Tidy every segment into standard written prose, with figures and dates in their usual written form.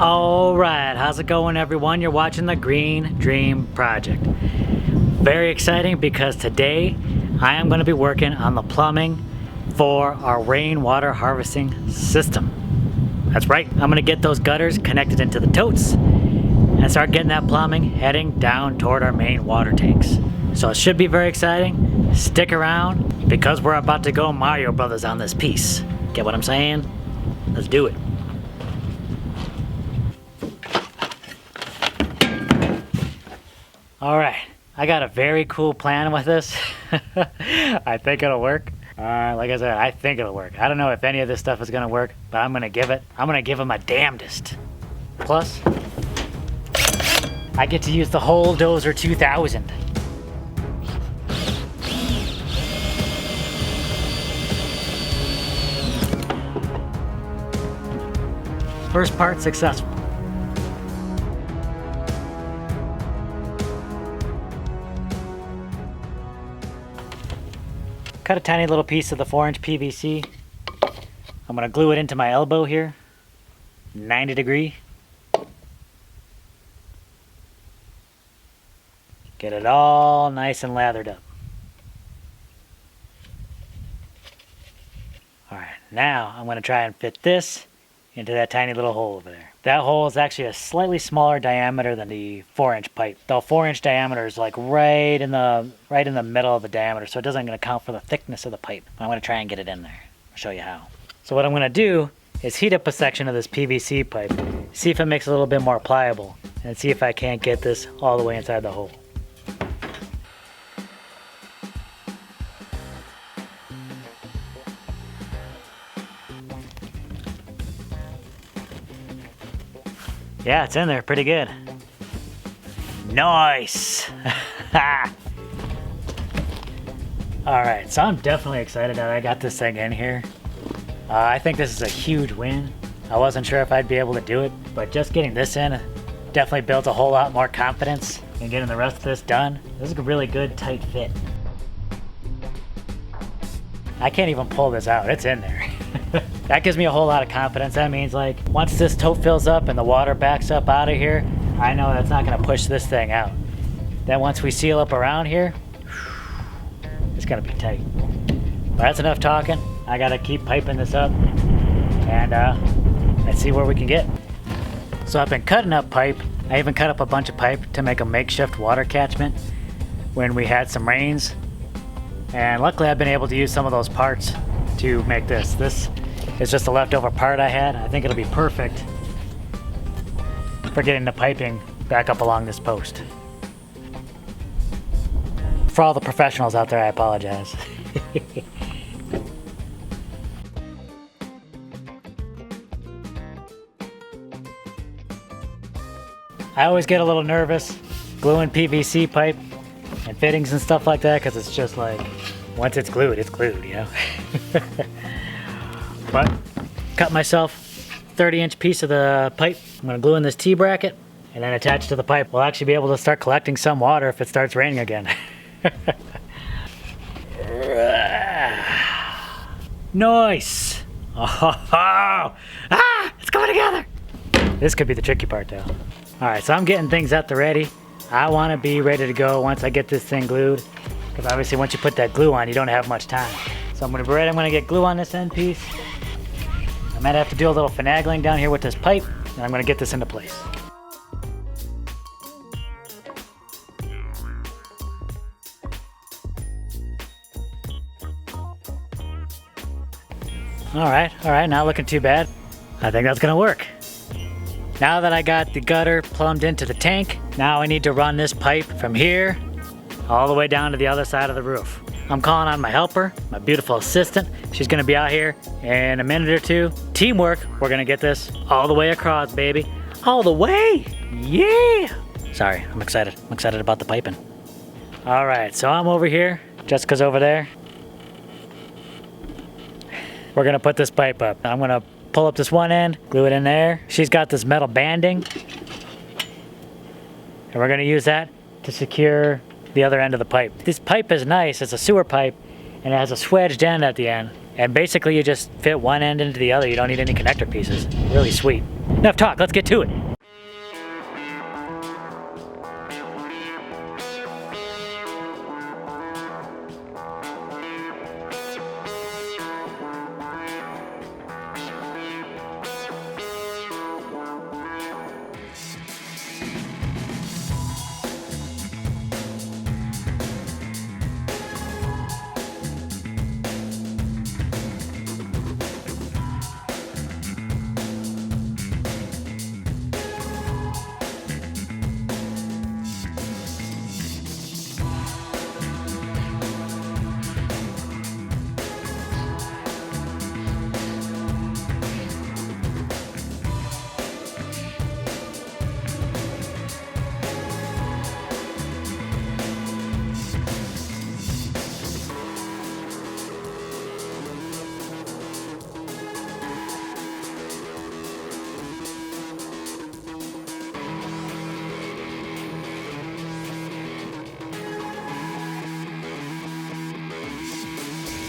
All right, how's it going, everyone? You're watching the Green Dream Project. Very exciting because today I am going to be working on the plumbing for our rainwater harvesting system. That's right, I'm going to get those gutters connected into the totes and start getting that plumbing heading down toward our main water tanks. So it should be very exciting. Stick around because we're about to go Mario Brothers on this piece. Get what I'm saying? Let's do it. All right, I got a very cool plan with this. I think it'll work. Like I said, I think it'll work. I don't know if any of this stuff is gonna work, but I'm gonna give it my damnedest. Plus, I get to use the whole Dozer 2000. First part successful. Cut a tiny little piece of the 4-inch PVC. I'm gonna glue it into my elbow here, 90 degree. Get it all nice and lathered up. All right, now I'm gonna try and fit this into that tiny little hole over there. That hole is actually a slightly smaller diameter than the 4-inch pipe. The 4-inch diameter is like right in the middle of the diameter, so it doesn't account for the thickness of the pipe. I'm gonna try and get it in there. I'll show you how. So what I'm gonna do is heat up a section of this PVC pipe, see if it makes it a little bit more pliable, and see if I can't get this all the way inside the hole. Yeah, it's in there pretty good. Nice! Alright, so I'm definitely excited that I got this thing in here. I think this is a huge win. I wasn't sure if I'd be able to do it, but just getting this in definitely builds a whole lot more confidence in getting the rest of this done. This is a really good, tight fit. I can't even pull this out, it's in there. That gives me a whole lot of confidence. That means like once this tote fills up and the water backs up out of here, I know that's not gonna push this thing out. Then once we seal up around here, it's gonna be tight. But that's enough talking. I gotta keep piping this up and let's see where we can get. So I've been cutting up pipe. I even cut up a bunch of pipe to make a makeshift water catchment when we had some rains. And luckily I've been able to use some of those parts to make this. This is just a leftover part I had. I think it'll be perfect for getting the piping back up along this post. For all the professionals out there, I apologize. I always get a little nervous gluing PVC pipe and fittings and stuff like that because it's just like, once it's glued, you know? But cut myself 30-inch piece of the pipe. I'm gonna glue in this T-bracket and then attach to the pipe. We'll actually be able to start collecting some water if it starts raining again. Nice! Oh, it's coming together! This could be the tricky part though. All right, so I'm getting things at the ready. I wanna be ready to go once I get this thing glued, because obviously once you put that glue on, you don't have much time. So I'm gonna be ready, I'm gonna get glue on this end piece. I might have to do a little finagling down here with this pipe, and I'm gonna get this into place. All right, not looking too bad. I think that's gonna work. Now that I got the gutter plumbed into the tank, now I need to run this pipe from here all the way down to the other side of the roof. I'm calling on my helper, my beautiful assistant. She's gonna be out here in a minute or two. Teamwork, we're gonna get this all the way across, baby. All the way, yeah! Sorry, I'm excited. I'm excited about the piping. All right, so I'm over here. Jessica's over there. We're gonna put this pipe up. I'm gonna pull up this one end, glue it in there. She's got this metal banding. And we're gonna use that to secure the other end of the pipe. This pipe is nice, it's a sewer pipe, and it has a swedged end at the end. And basically you just fit one end into the other. You don't need any connector pieces. Really sweet. Enough talk, let's get to it.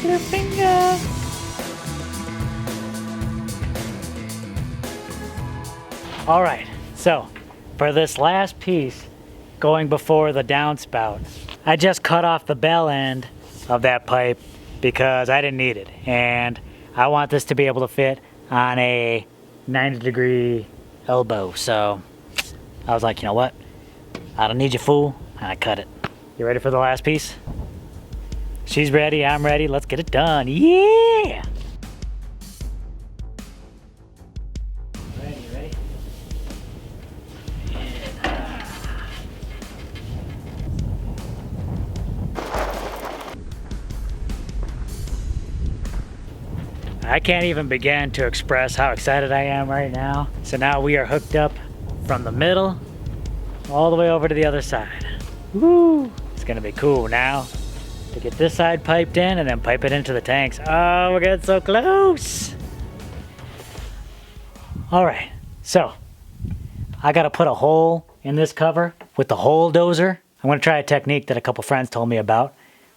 Your finger. All right, so for this last piece going before the downspout, I just cut off the bell end of that pipe because I didn't need it, and I want this to be able to fit on a 90-degree elbow. So I was like, you know what, I don't need you, fool, and I cut it. You ready for the last piece? She's ready, I'm ready, let's get it done. Yeah! Ready? I can't even begin to express how excited I am right now. So now we are hooked up from the middle all the way over to the other side. Woo! It's gonna be cool now to get this side piped in and then pipe it into the tanks. Oh, we're getting so close. All right, so I gotta put a hole in this cover with the hole dozer. I'm gonna try a technique that a couple friends told me about.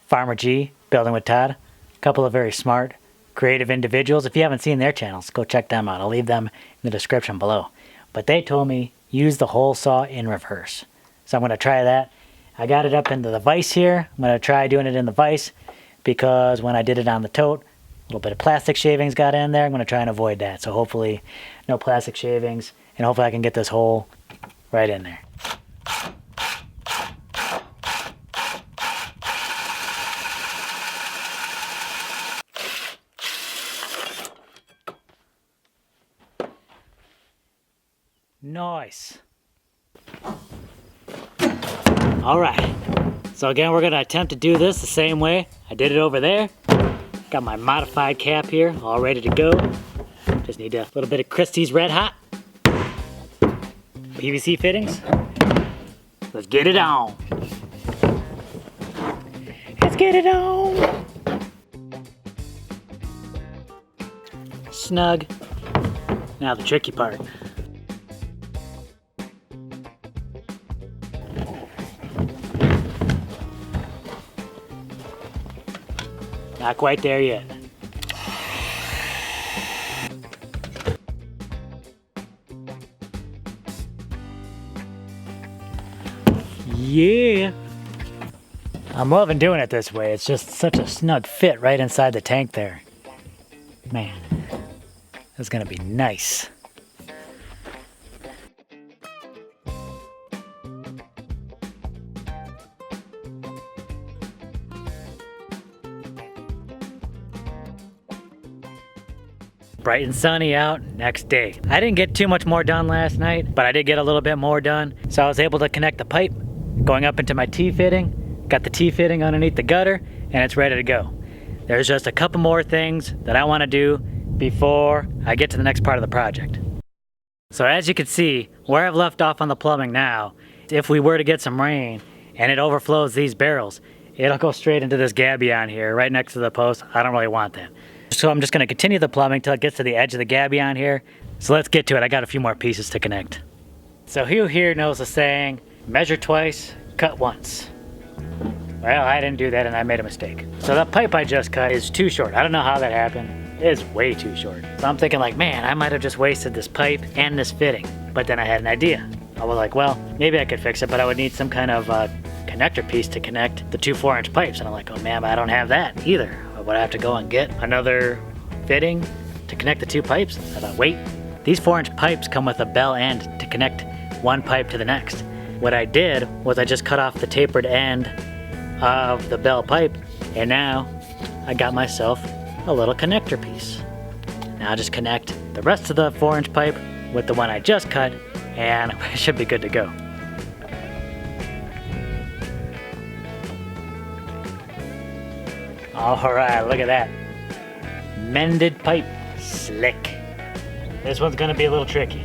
Farmer G, Building with Todd. A couple of very smart, creative individuals. If you haven't seen their channels, go check them out. I'll leave them in the description below. But they told me use the hole saw in reverse. So I'm gonna try that. I got it up into the vise here. I'm gonna try doing it in the vise because when I did it on the tote, a little bit of plastic shavings got in there. I'm gonna try and avoid that. So hopefully no plastic shavings, and hopefully I can get this hole right in there. Nice. All right, so again, we're gonna attempt to do this the same way I did it over there. Got my modified cap here, all ready to go. Just need a little bit of Christie's Red Hot. PVC fittings. Let's get it on. Let's get it on. Snug. Now the tricky part. Not quite there yet. Yeah. I'm loving doing it this way. It's just such a snug fit right inside the tank there. Man, that's gonna be nice. Bright and sunny out, next day. I didn't get too much more done last night, but I did get a little bit more done. So I was able to connect the pipe going up into my T-fitting, got the T-fitting underneath the gutter, and it's ready to go. There's just a couple more things that I want to do before I get to the next part of the project. So as you can see, where I've left off on the plumbing now, if we were to get some rain and it overflows these barrels, it'll go straight into this gabion here, right next to the post. I don't really want that. So I'm just gonna continue the plumbing till it gets to the edge of the gabion here. So let's get to it. I got a few more pieces to connect. So who here knows the saying, measure twice, cut once? Well, I didn't do that and I made a mistake. So the pipe I just cut is too short. I don't know how that happened. It's way too short. So I'm thinking like, man, I might have just wasted this pipe and this fitting. But then I had an idea. I was like, well, maybe I could fix it, but I would need some kind of connector piece to connect the two 4-inch pipes. And I'm like, oh man, I don't have that either. Would I have to go and get another fitting to connect the two pipes? I thought, wait, these 4-inch pipes come with a bell end to connect one pipe to the next. What I did was I just cut off the tapered end of the bell pipe, and now I got myself a little connector piece. Now I'll just connect the rest of the 4-inch pipe with the one I just cut, and it should be good to go. Alright, look at that. Mended pipe. Slick. This one's gonna be a little tricky.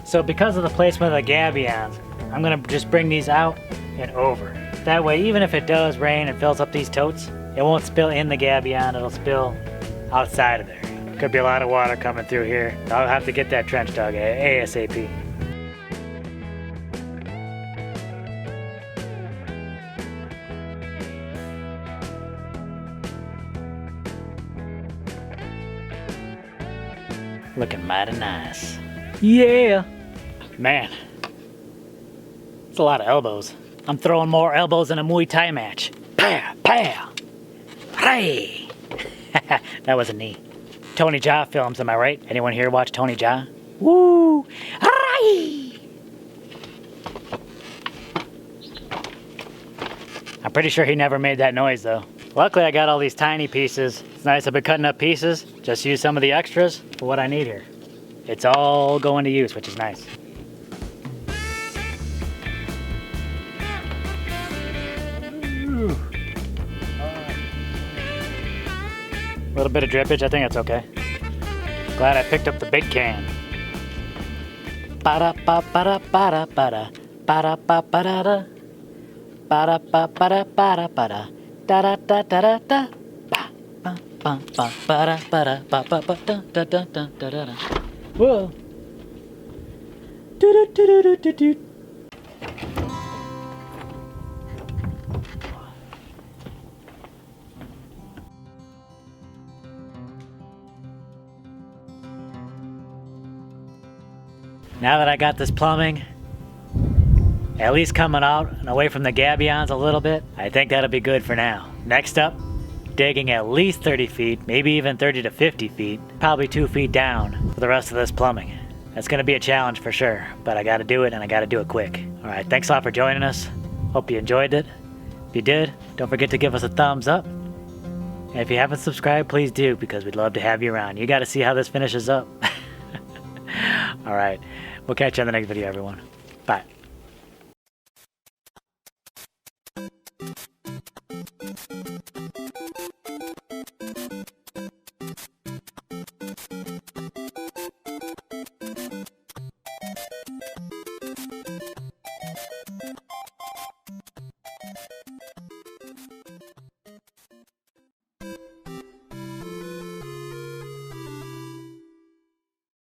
So because of the placement of the gabions, I'm gonna just bring these out and over. That way, even if it does rain and fills up these totes, it won't spill in the gabion, it'll spill outside of there. Could be a lot of water coming through here. I'll have to get that trench dug ASAP. Looking mighty nice. Yeah! Man, it's a lot of elbows. I'm throwing more elbows than a Muay Thai match. Pow! Pow! Hey! That was a knee. Tony Jaa films, am I right? Anyone here watch Tony Jaa? Woo! Hey! I'm pretty sure he never made that noise though. Luckily I got all these tiny pieces. It's nice I've been cutting up pieces. Just use some of the extras for what I need here. It's all going to use, which is nice. A little bit of drippage, I think that's okay. Glad I picked up the big can. Ba-da ba ba ba da ba da ba da ba ba da da ba da ba ba da ba da ba da da da da da da ba ba ba ba ba da ba da ba ba ba da da da da da da. Whoa. Do do do do do do. Now that I got this plumbing, at least coming out and away from the gabions a little bit, I think that'll be good for now. Next up, digging at least 30 feet, maybe even 30 to 50 feet, probably 2 feet down for the rest of this plumbing. That's gonna be a challenge for sure, but I gotta do it and I gotta do it quick. All right, thanks a lot for joining us. Hope you enjoyed it. If you did, don't forget to give us a thumbs up. And if you haven't subscribed, please do, because we'd love to have you around. You gotta see how this finishes up. All right, we'll catch you on the next video, everyone. Bye.